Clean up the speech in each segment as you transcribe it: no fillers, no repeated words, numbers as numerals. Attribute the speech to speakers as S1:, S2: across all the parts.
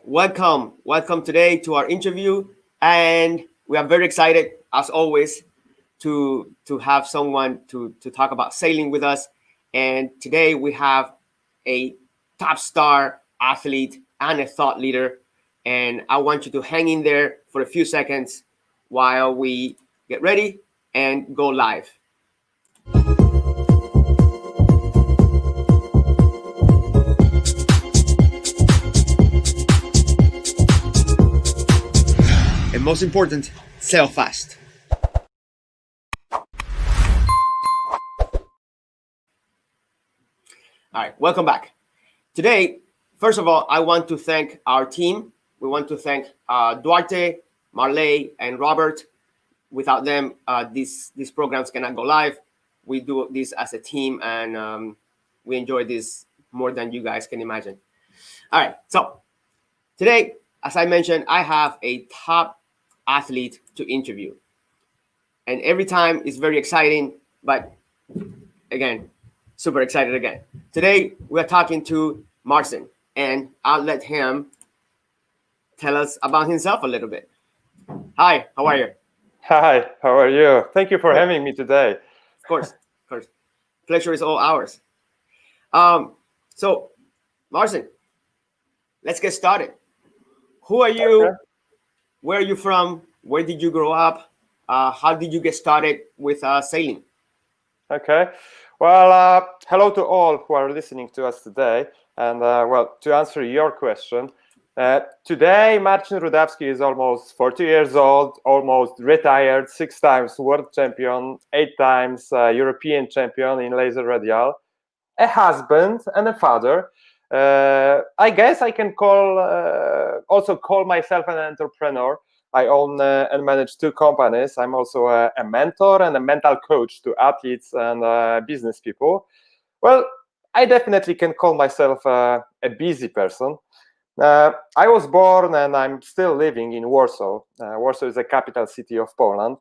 S1: welcome today to our interview, and we are very excited, as always, to have someone to talk about sailing with us. And today we have a top star athlete and a thought leader, and I want you to hang in there for a few seconds while we get ready and go live. And most important, sail fast. All right, welcome back. Today, first of all, I want to thank our team. We want to thank Duarte, Marley, and Robert. Without them, these programs cannot go live. We do this as a team, and we enjoy this more than you guys can imagine. All right, so today, as I mentioned, I have a top athlete to interview. And every time it's very exciting, but again, super excited again. Today, we're talking to Marcin, and I'll let him tell us about himself a little bit. Hi, how are you?
S2: Hi, how are you? Thank you for having me today.
S1: Of course. Pleasure is all ours. So, Marcin, let's get started. Who are you? Okay. Where are you from? Where did you grow up? How did you get started with sailing?
S2: Okay. Well, hello to all who are listening to us today. And well, to answer your question, today Marcin Rudawski is almost 40 years old, almost retired, 6 times world champion, 8 times European champion in laser radial, a husband and a father. I guess I can also call myself an entrepreneur. I own and manage 2 companies. I'm also a mentor and a mental coach to athletes and business people. Well, I definitely can call myself a busy person. I was born and I'm still living in Warsaw. Warsaw is the capital city of Poland.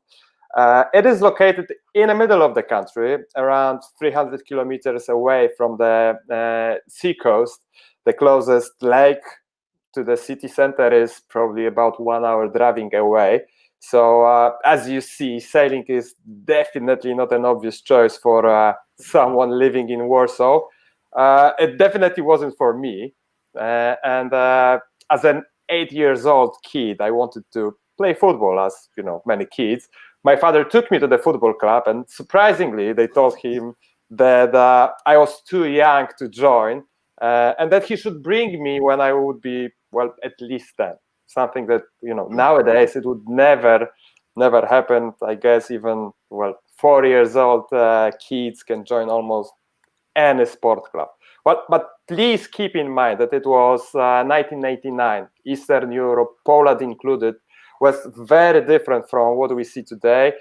S2: It is located in the middle of the country, around 300 kilometers away from the sea coast. The closest lake to the city center is probably about 1 hour driving away. So as you see, sailing is definitely not an obvious choice for someone living in Warsaw. It definitely wasn't for me. And as an 8-year-old kid, I wanted to play football, as you know, many kids. My father took me to the football club, and surprisingly, they told him that I was too young to join, and that he should bring me when I would be, well, at least 10. Something that, you know, nowadays it would never happen. I guess even, well, 4 years old kids can join almost any sport club. But please keep in mind that it was 1989, Eastern Europe, Poland included, was very different from what we see today.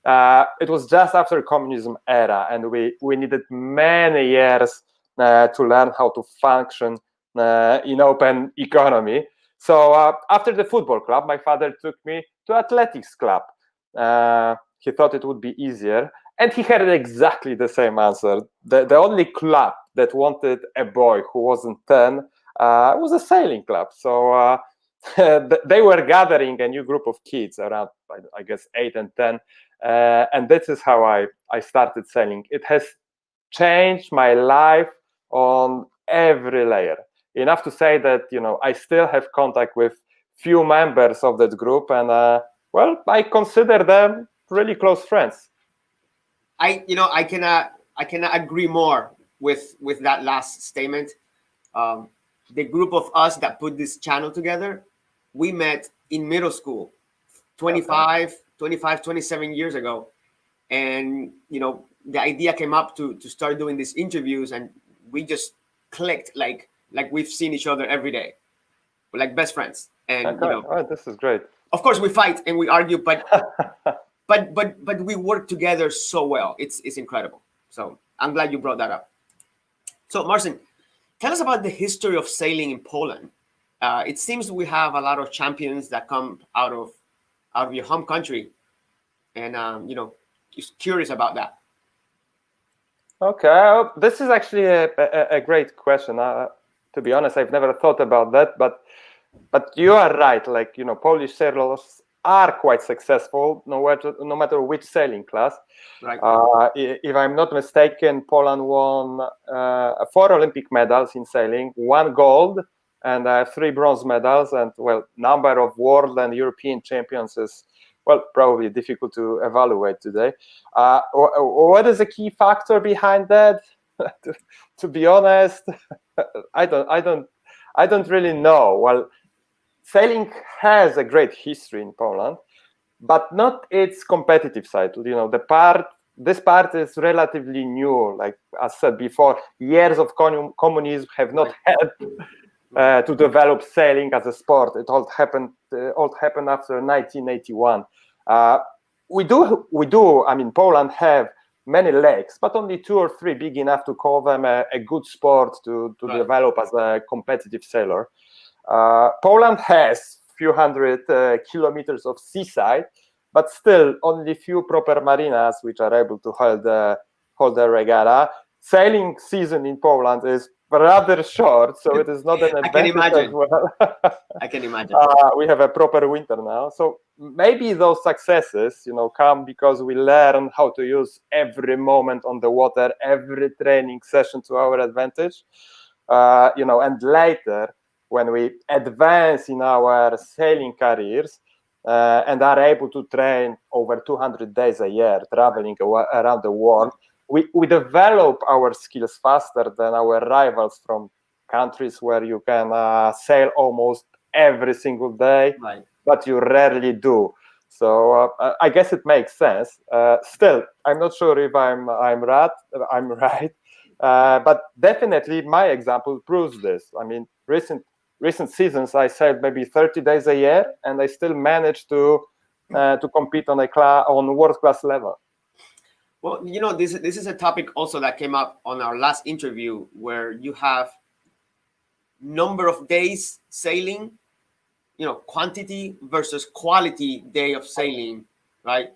S2: It was just after communism era, and we needed many years to learn how to function in open economy. So after the football club, my father took me to athletics club. He thought it would be easier, and he had exactly the same answer. The only club that wanted a boy who wasn't 10 was a sailing club. So they were gathering a new group of kids around, I guess, 8 and 10. And this is how I started sailing. It has changed my life on every layer. Enough to say that, you know, I still have contact with few members of that group, and well, I consider them really close friends.
S1: I cannot agree more with that last statement. The group of us that put this channel together, we met in middle school 25, 27 years ago. And, you know, the idea came up to start doing these interviews, and we just clicked like we've seen each other every day. We're like best friends. And,
S2: okay.
S1: You know,
S2: oh, this is great.
S1: Of course, we fight and we argue, but but we work together so well. It's incredible. So I'm glad you brought that up. So, Marcin, tell us about the history of sailing in Poland. It seems we have a lot of champions that come out of your home country, and you know, just curious about that.
S2: Okay, this is actually a great question. To be honest, I've never thought about that, but But you are right. Like, Polish sailors are quite successful, no matter which sailing class.
S1: Right.
S2: If I'm not mistaken, Poland won 4 Olympic medals in sailing, 1 gold and 3 bronze medals, and number of world and European champions is probably difficult to evaluate today. What is the key factor behind that? to be honest, I don't really know. Well, sailing has a great history in Poland, but not its competitive side. This part is relatively new. Like I said before, years of communism have not helped to develop sailing as a sport. It all happened after 1981. We do. I mean, Poland have many lakes, but only 2 or 3 big enough to call them a good sport to develop as a competitive sailor. Poland has few hundred kilometers of seaside, but still only few proper marinas which are able to hold the regatta. Sailing season in Poland is rather short, so it is not an advantage.
S1: I can imagine.
S2: As well.
S1: I can imagine.
S2: We have a proper winter now, so maybe those successes, come because we learn how to use every moment on the water, every training session to our advantage, and later, when we advance in our sailing careers and are able to train over 200 days a year, traveling around the world, we develop our skills faster than our rivals from countries where you can sail almost every single day, but you rarely do. So I guess it makes sense. Still, I'm not sure if I'm right, but definitely my example proves this. I mean, recent seasons, I sailed maybe 30 days a year, and I still managed to compete on world-class level.
S1: Well, this is a topic also that came up on our last interview, where you have number of days sailing, quantity versus quality day of sailing, right?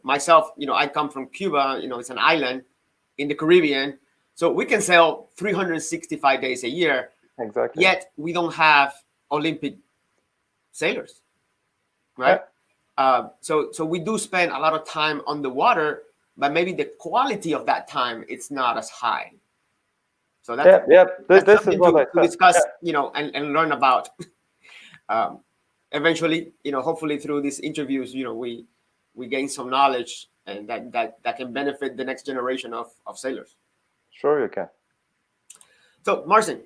S1: Myself, I come from Cuba, it's an island in the Caribbean, so we can sail 365 days a year.
S2: Exactly.
S1: Yet we don't have Olympic sailors, right? Yeah. So we do spend a lot of time on the water, but maybe the quality of that time, it's not as high. So that's
S2: this is what
S1: to discuss, and learn about. Eventually, hopefully through these interviews, we gain some knowledge, and that can benefit the next generation of sailors.
S2: Sure, you can.
S1: So, Marcin,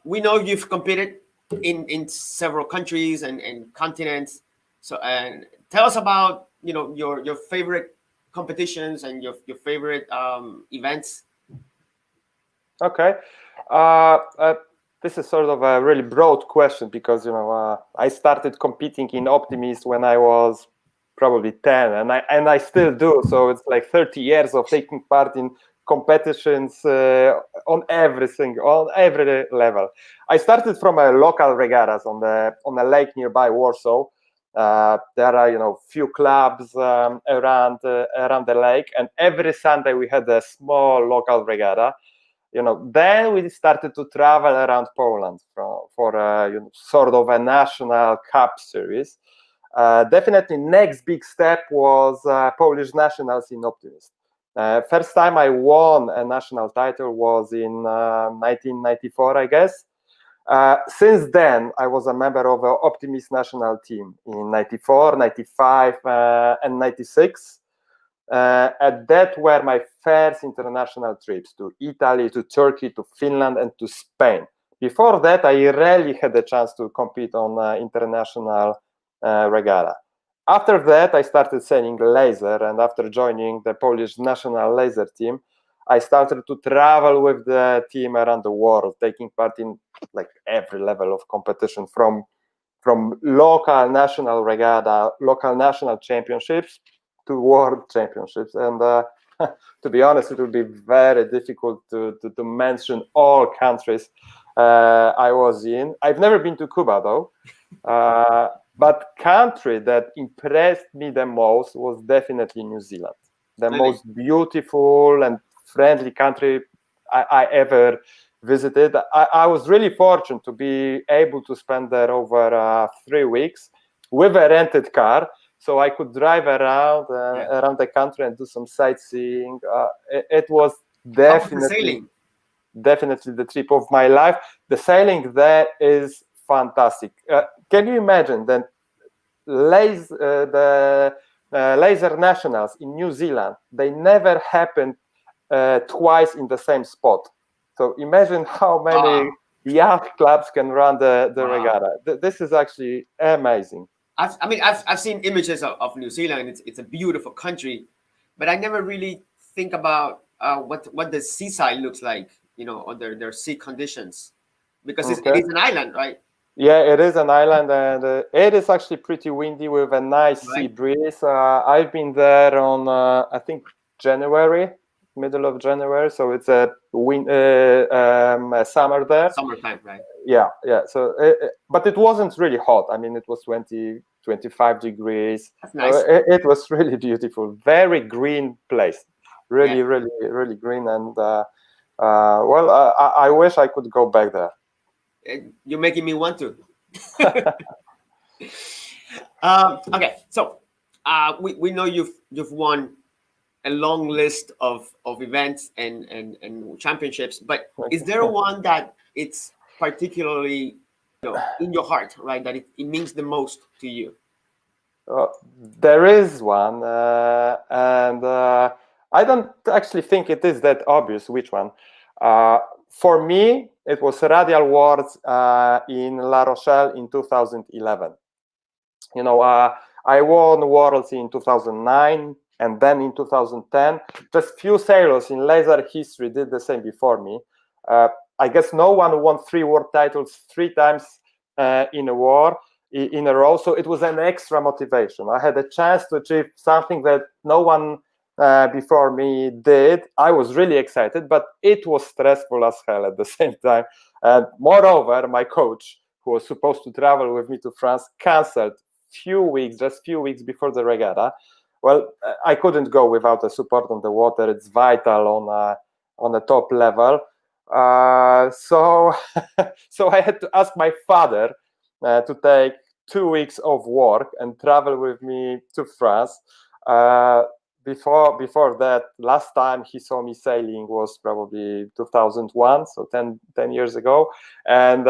S1: we know you've competed in several countries and continents. So, and tell us about your favorite competitions and your favorite events.
S2: Okay, this is sort of a really broad question because I started competing in Optimist when I was probably 10, and I still do. So it's like 30 years of taking part in competitions on every level. I started from a local regattas on a lake nearby Warsaw. There are few clubs around the lake, and every Sunday we had a small local regatta. Then we started to travel around Poland for sort of a national cup series. Definitely next big step was Polish nationals in Optimist. First time I won a national title was in 1994, I guess. Since then, I was a member of the Optimist national team in 94, 95, and 96. And that were my first international trips to Italy, to Turkey, to Finland, and to Spain. Before that, I rarely had the chance to compete on international regatta. After that, I started sailing laser, and after joining the Polish national laser team, I started to travel with the team around the world, taking part in like every level of competition, from local national regatta, local national championships to world championships. And to be honest, it would be very difficult to mention all countries I was in. I've never been to Cuba though. But country that impressed me the most was definitely New Zealand. The most beautiful and friendly country I ever visited. I was really fortunate to be able to spend there over 3 weeks with a rented car, so I could drive around around the country and do some sightseeing. It was definitely the trip of my life. The sailing there is fantastic. Can you imagine that the laser nationals in New Zealand, they never happened twice in the same spot. So imagine how many yacht clubs can run the regatta. This is actually amazing.
S1: I've seen images of New Zealand. It's a beautiful country, but I never really think about what the seaside looks like, or their sea conditions, because it is an island, right?
S2: Yeah, it is an island, and it is actually pretty windy with a nice sea breeze. I've been there on I think middle of January, so it's a summer there.
S1: Summertime, right?
S2: Yeah. So, but it wasn't really hot. I mean, it was 20, 25 degrees.
S1: That's nice.
S2: It was really beautiful. Very green place. Really green. And I wish I could go back there.
S1: You're making me want to. Okay, so we know you've won a long list of events and championships, but is there one that it's particularly in your heart, right? That it means the most to you?
S2: There is one, and I don't actually think it is that obvious which one. For me, it was Radial Worlds in La Rochelle in 2011. I won Worlds in 2009 and then in 2010. Just few sailors in laser history did the same before me. I guess no one won 3 world titles 3 times in a row. So it was an extra motivation. I had a chance to achieve something that no one before me did. I was really excited, but it was stressful as hell at the same time. And moreover, my coach, who was supposed to travel with me to France, canceled just few weeks before the regatta. Well, I couldn't go without the support on the water. It's vital on the top level. So I had to ask my father to take 2 weeks of work and travel with me to France. Before that, last time he saw me sailing was probably 2001, so 10 years ago. And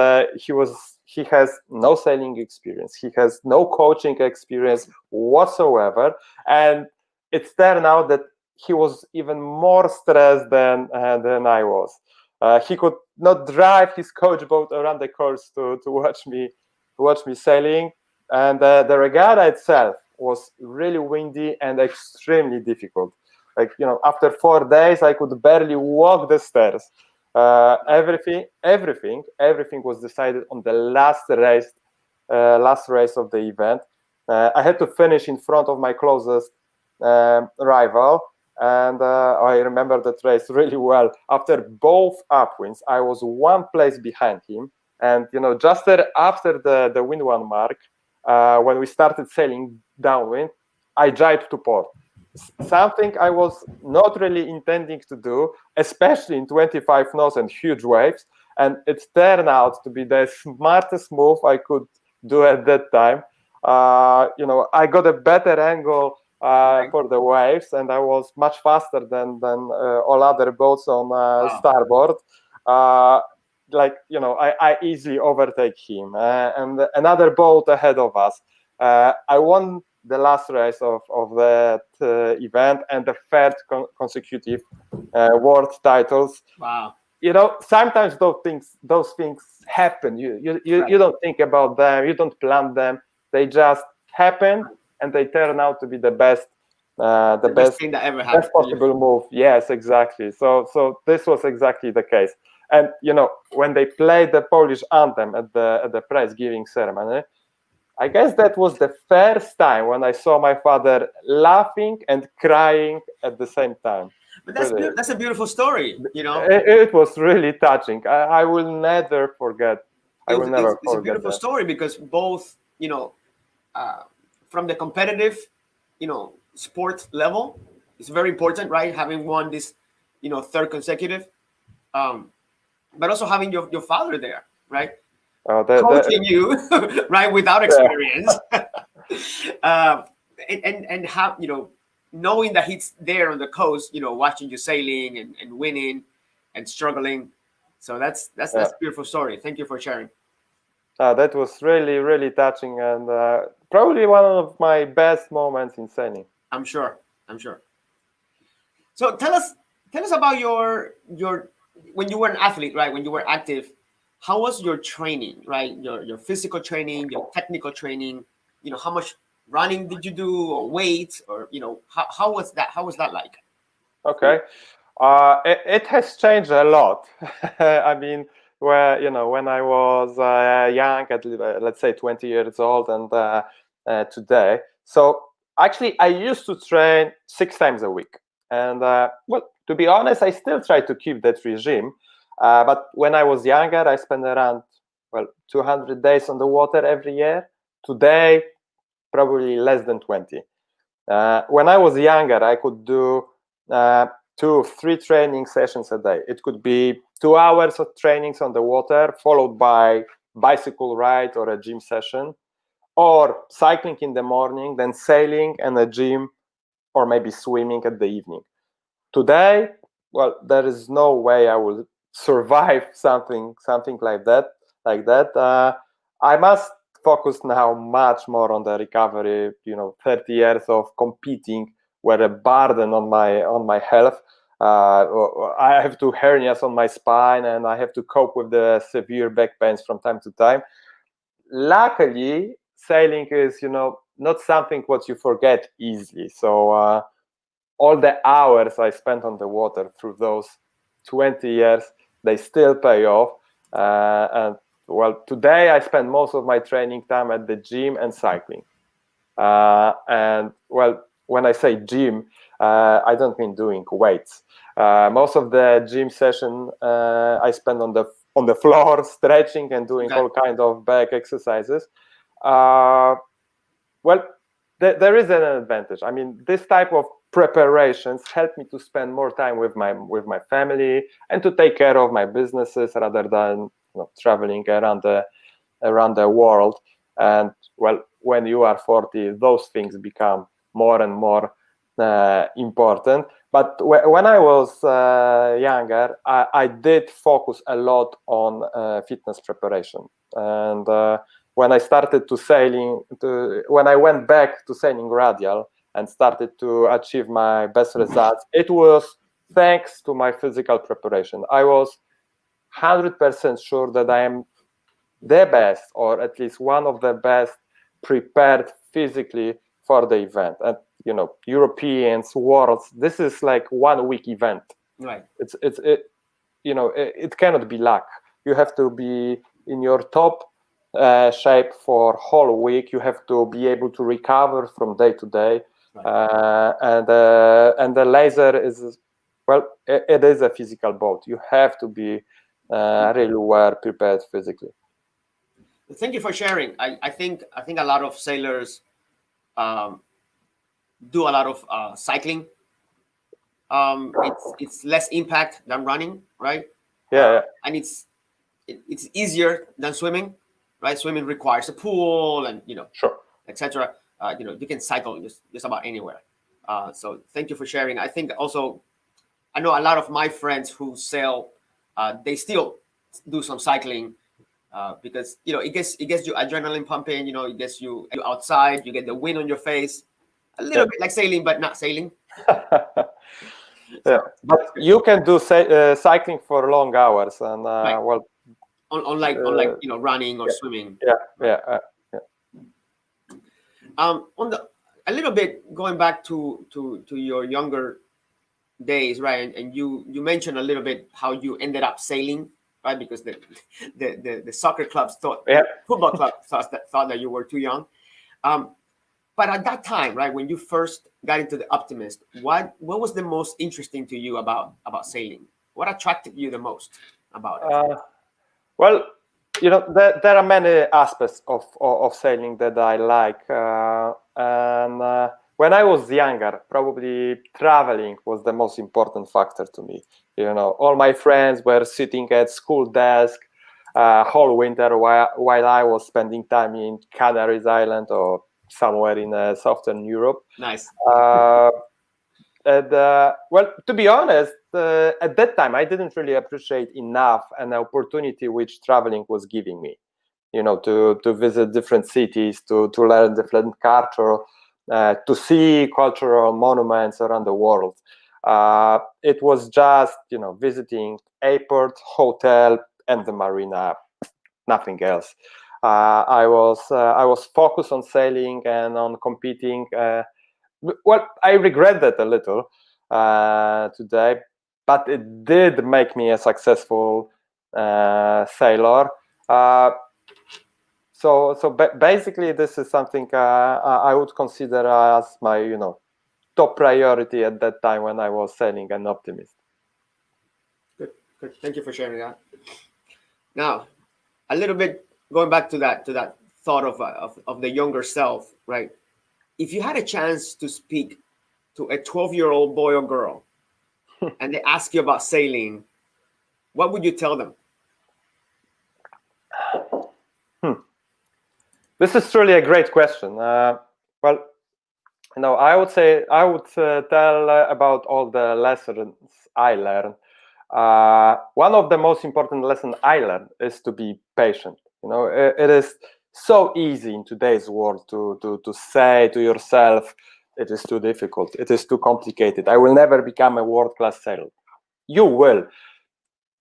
S2: he has no sailing experience. He has no coaching experience whatsoever. And it's turned out that he was even more stressed than I was. He could not drive his coach boat around the course to watch me sailing. And the regatta itself was really windy and extremely difficult. After 4 days, I could barely walk the stairs. Everything was decided on the last race of the event. I had to finish in front of my closest rival, and I remember that race really well. After both upwinds, I was 1 place behind him, and just after the wind 1 mark, when we started sailing downwind, I jibed to port. Something I was not really intending to do, especially in 25 knots and huge waves. And it turned out to be the smartest move I could do at that time. I got a better angle for the waves, and I was much faster than all other boats on starboard. I easily overtake him, and another boat ahead of us. I won the last race of that event and the 3rd consecutive world titles.
S1: Wow!
S2: Sometimes those things happen. You don't think about them. You don't plan them. They just happen, and they turn out to be the best best
S1: thing that ever happened.
S2: Best possible move. Yes, exactly. So this was exactly the case. And when they played the Polish anthem at the prize giving ceremony, I guess that was the first time when I saw my father laughing and crying at the same time.
S1: But that's a beautiful story,
S2: It was really touching. I will never forget.
S1: It's a beautiful story because both, from the competitive, sport level, it's very important, right? Having won this, 3rd consecutive. but also having your father there, right?
S2: Oh,
S1: Coaching you, right, without experience. And how, knowing that he's there on the coast, watching you sailing and winning and struggling. So that's a beautiful story. Thank you for sharing.
S2: That was really, really touching, and probably one of my best moments in sailing.
S1: I'm sure. So tell us about your when you were an athlete, right? When you were active, how was your training, right? Your physical training, your technical training. How much running did you do, or weights, or how was that? How was that like?
S2: Okay, it has changed a lot. I mean, when I was young, at let's say 20 years old, and today. So actually, I used to train 6 times a week, and well, to be honest, I still try to keep that regime. But when I was younger, I spent around 200 days on the water every year. Today, probably less than 20. When I was younger, I could do 2 3 training sessions a day. It could be 2 hours of trainings on the water, followed by bicycle ride or a gym session, or cycling in the morning, then sailing and a gym, or maybe swimming at the evening. Today, well, there is no way I will survive something like that. I must focus now much more on the recovery. 30 years of competing were a burden on my health. I have 2 hernias on my spine, and I have to cope with the severe back pains from time to time. Luckily, sailing is not something what you forget easily. So all the hours I spent on the water through those 20 years, they still pay off. And well, today I spend most of my training time at the gym and cycling. And well, when I say gym, I don't mean doing weights. Most of the gym session I spend on the floor, stretching and doing all kind of back exercises. Well, there is an advantage. I mean, this type of preparations help me to spend more time with my family and to take care of my businesses rather than traveling around the world. And well, when you are 40, those things become more and more important. But when I was younger, I did focus a lot on fitness preparation. And when I started when I went back to sailing radial and started to achieve my best results, it was thanks to my physical preparation. I was 100% sure that I am the best, or at least one of the best, prepared physically for the event. And Europeans, worlds, this is like 1 week event.
S1: Right.
S2: It cannot be luck. You have to be in your top shape for whole week. You have to be able to recover from day to day. Right. And the laser is, well, it is a physical boat. You have to be really well prepared physically.
S1: Thank you for sharing. I think a lot of sailors do a lot of cycling. It's less impact than running, right?
S2: Yeah.
S1: And it's easier than swimming, right? Swimming requires a pool and
S2: sure,
S1: etc. You can cycle just about anywhere. So thank you for sharing. I think also I know a lot of my friends who sail. They still do some cycling. Because it gets you adrenaline pumping. It gets you outside. You get the wind on your face, a little bit like sailing, but not sailing.
S2: Yeah, but you can do cycling for long hours, and
S1: right.
S2: Well,
S1: unlike running or swimming.
S2: Yeah.
S1: A little bit going back to your younger days, right? And you mentioned a little bit how you ended up sailing. Right, because the soccer clubs football club thought that you were too young, but at that time, right, when you first got into the optimist, what was the most interesting to you about sailing? What attracted you the most about it?
S2: Well, there are many aspects of sailing that I like, and when I was younger, probably traveling was the most important factor to me. All my friends were sitting at school desk whole winter while I was spending time in Canaries Island or somewhere in southern Europe.
S1: Nice.
S2: Well, to be honest, at that time, I didn't really appreciate enough an opportunity which traveling was giving me, to visit different cities, to learn different culture, to see cultural monuments around the world. It was just, visiting airport, hotel, and the marina, nothing else. I was focused on sailing and on competing. Well, I regret that a little today, but it did make me a successful sailor. So basically, this is something I would consider as my, top priority at that time when I was sailing an optimist.
S1: Good. Thank you for sharing that. Now, a little bit going back to that thought of the younger self, right? If you had a chance to speak to a 12-year-old boy or girl and they ask you about sailing, what would you tell them?
S2: This is truly a great question. Well, I would tell about all the lessons I learned. One of the most important lessons I learned is to be patient. It is so easy in today's world to say to yourself, it is too difficult, it is too complicated, I will never become a world-class sailor. You will.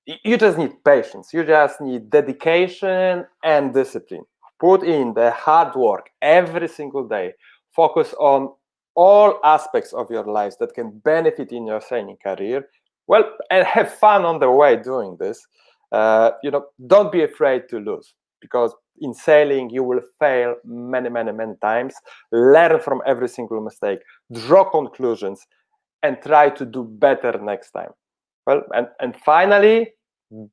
S2: You just need patience. You just need dedication and discipline. Put in the hard work every single day. Focus on all aspects of your lives that can benefit in your sailing career. Well, and have fun on the way doing this. Don't be afraid to lose, because in sailing you will fail many times. Learn from every single mistake, draw conclusions, and try to do better next time. Well, and finally,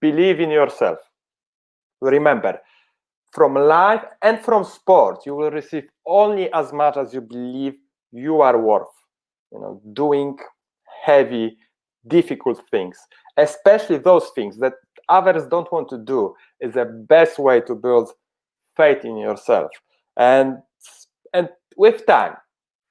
S2: believe in yourself. Remember, from life and from sport, you will receive only as much as you believe you are worth. Doing heavy, difficult things, especially those things that others don't want to do, is the best way to build faith in yourself. And with time,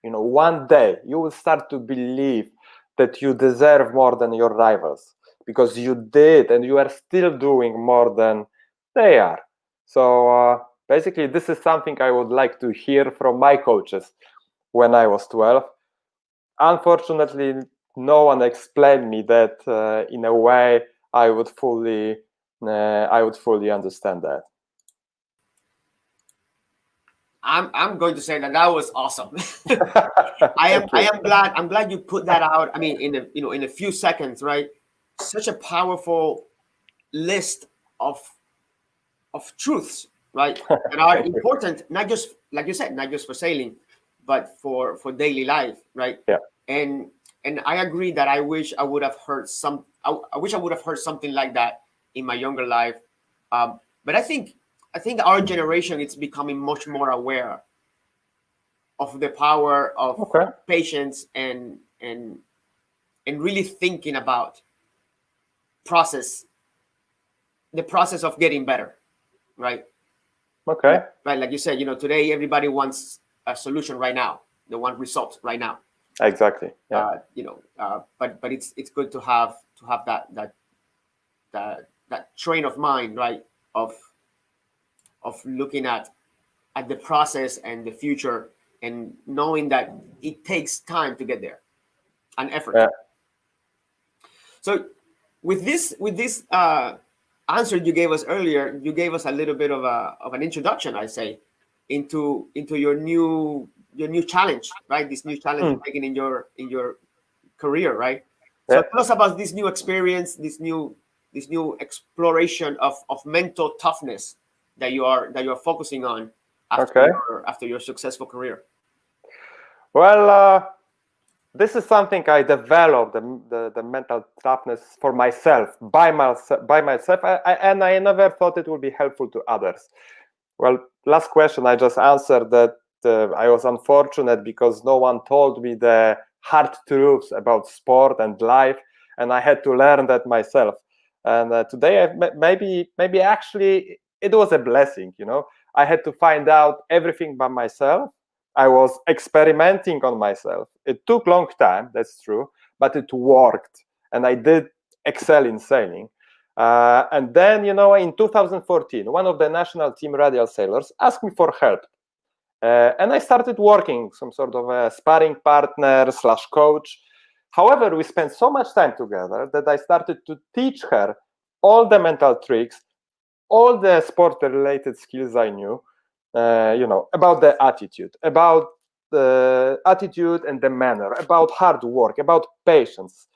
S2: one day you will start to believe that you deserve more than your rivals, because you did and you are still doing more than they are. So basically, this is something I would like to hear from my coaches when I was 12. Unfortunately, no one explained me that in a way I would fully understand that.
S1: I'm going to say that was awesome. I'm glad you put that out. I mean, in a few seconds, right? Such a powerful list of truths, right? That are important, not just, like you said, not just for sailing, but for daily life, right?
S2: Yeah.
S1: And I agree that I wish I would have heard something like that in my younger life. But I think our generation is becoming much more aware of the power of patience and really thinking about the process of getting better, right?
S2: Okay.
S1: Right, like you said, today everybody wants a solution right now. They want results right now.
S2: Exactly. Yeah.
S1: But it's good to have that train of mind, right? Of looking at the process and the future, and knowing that it takes time to get there and effort.
S2: Yeah.
S1: So with this answer you gave us earlier, you gave us a little bit of an introduction, I say, into your new challenge, right? This new challenge taken in your career, right? So tell us about this new experience, this new exploration of mental toughness that you are focusing on after your successful career.
S2: Well, this is something I developed, the mental toughness for myself, by myself, and I never thought it would be helpful to others. Well, last question I just answered that I was unfortunate because no one told me the hard truths about sport and life, and I had to learn that myself. And today, maybe actually it was a blessing. I had to find out everything by myself. I was experimenting on myself. It took a long time, that's true, but it worked, and I did excel in sailing. And then, in 2014, one of the national team radial sailors asked me for help. And I started working, some sort of a sparring partner / coach. However, we spent so much time together that I started to teach her all the mental tricks, all the sport-related skills I knew, about the attitude and the manner, about hard work, about patience,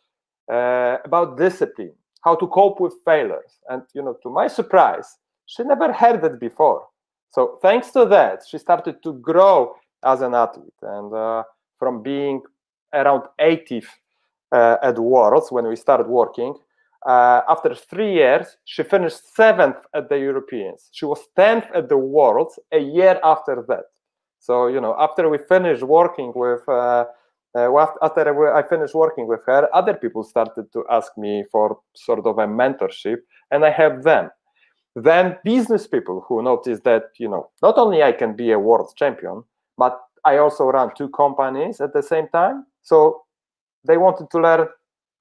S2: about discipline, how to cope with failures. And, to my surprise, she never heard it before. So thanks to that, she started to grow as an athlete. And from being around 80th at Worlds when we started working, after 3 years, she finished 7th at the Europeans. She was 10th at the Worlds a year after that. So, after we finished working with, after I finished working with her, other people started to ask me for sort of a mentorship, and I helped them. Then business people who noticed that, not only I can be a world champion, but I also run 2 companies at the same time. So they wanted to learn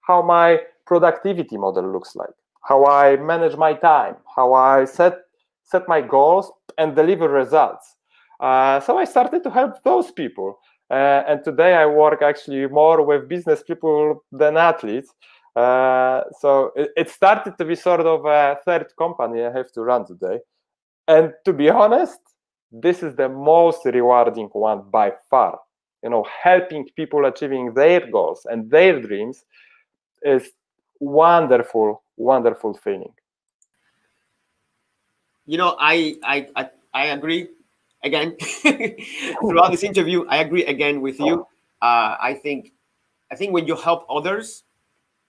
S2: how my productivity model looks like, how I manage my time, how I set my goals and deliver results. So I started to help those people. And today I work actually more with business people than athletes. So it started to be sort of a third company I have to run today. And to be honest, this is the most rewarding one by far. Helping people achieving their goals and their dreams is wonderful, wonderful feeling.
S1: I agree again. Throughout this interview, I agree again with you. I think when you help others,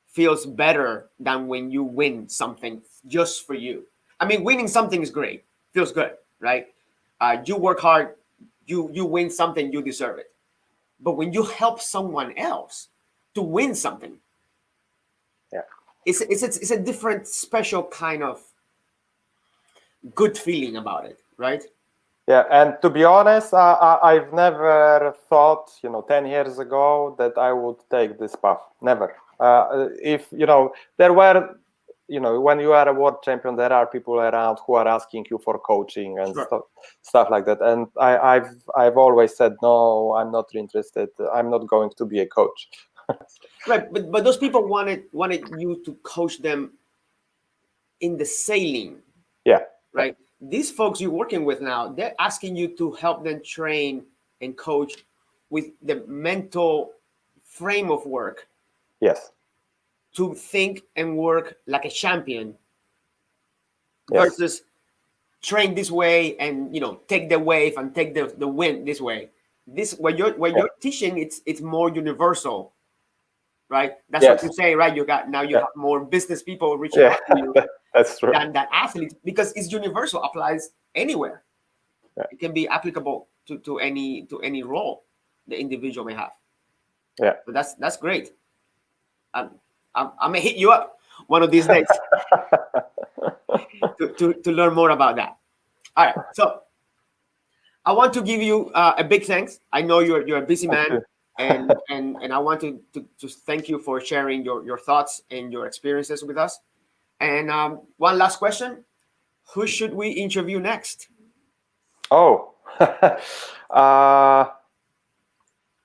S1: feels better than when you win something just for you. I mean, winning something is great, feels good, right? You work hard, you win something, you deserve it. But when you help someone else to win something,
S2: yeah,
S1: it's a different, special kind of good feeling about it, right?
S2: Yeah, and to be honest, I've never thought, 10 years ago that I would take this path. Never. If there were, when you are a world champion, there are people around who are asking you for coaching and
S1: sure.
S2: stuff like that. And I've always said, no, I'm not interested. I'm not going to be a coach.
S1: Right, but those people wanted you to coach them in the sailing.
S2: Yeah.
S1: Right. These folks you're working with now, they're asking you to help them train and coach with the mental frame of work.
S2: Yes.
S1: To think and work like a champion,
S2: yes.
S1: versus train this way and take the wave and take the wind this way. This what you're teaching, it's more universal. Right, that's
S2: yes.
S1: what you say, right? You have more business people reaching out to you
S2: that's true.
S1: than athletes, because it's universal, applies anywhere. Yeah. It can be applicable to any role the individual may have.
S2: Yeah,
S1: so that's great. I'm gonna hit you up one of these days to learn more about that. All right, so I want to give you a big thanks. I know you're a busy man. And I want to just thank you for sharing your thoughts and your experiences with us. And one last question: who should we interview next?
S2: Oh,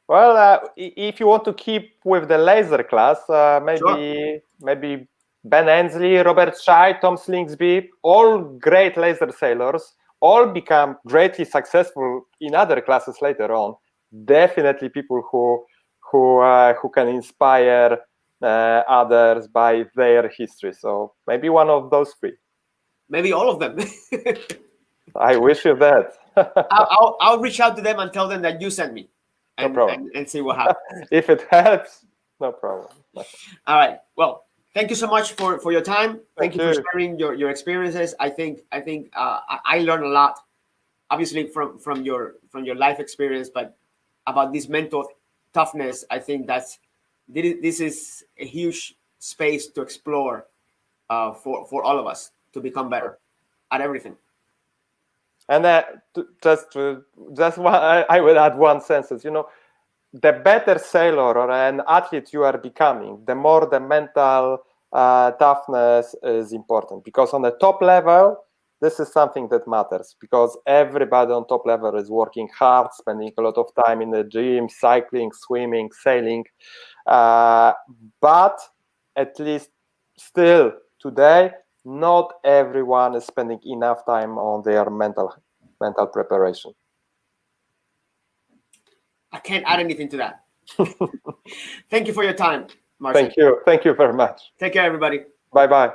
S2: well, if you want to keep with the laser class, maybe Ben Ainsley, Robert Schei, Tom Slingsby, all great laser sailors, all become greatly successful in other classes later on. Definitely people who can inspire others by their history. So maybe one of those 3.
S1: Maybe all of them.
S2: I wish you that.
S1: I'll reach out to them and tell them that you sent me.
S2: No problem.
S1: And see what happens.
S2: If it helps, no problem.
S1: All right. Well, thank you so much for your time. Thank you for
S2: you.
S1: sharing your experiences. I think I learned a lot obviously from your life experience, but about this mental toughness. I think this is a huge space to explore for all of us to become better at everything.
S2: And just one, I will add one sentence. You know, the better sailor or an athlete you are becoming, the more the mental toughness is important, because on the top level, this is something that matters, because everybody on top level is working hard, spending a lot of time in the gym, cycling, swimming, sailing. But at least still today, not everyone is spending enough time on their mental preparation.
S1: I can't add anything to that. Thank you for your time, Marcin.
S2: Thank you very much.
S1: Take care, everybody.
S2: Bye-bye.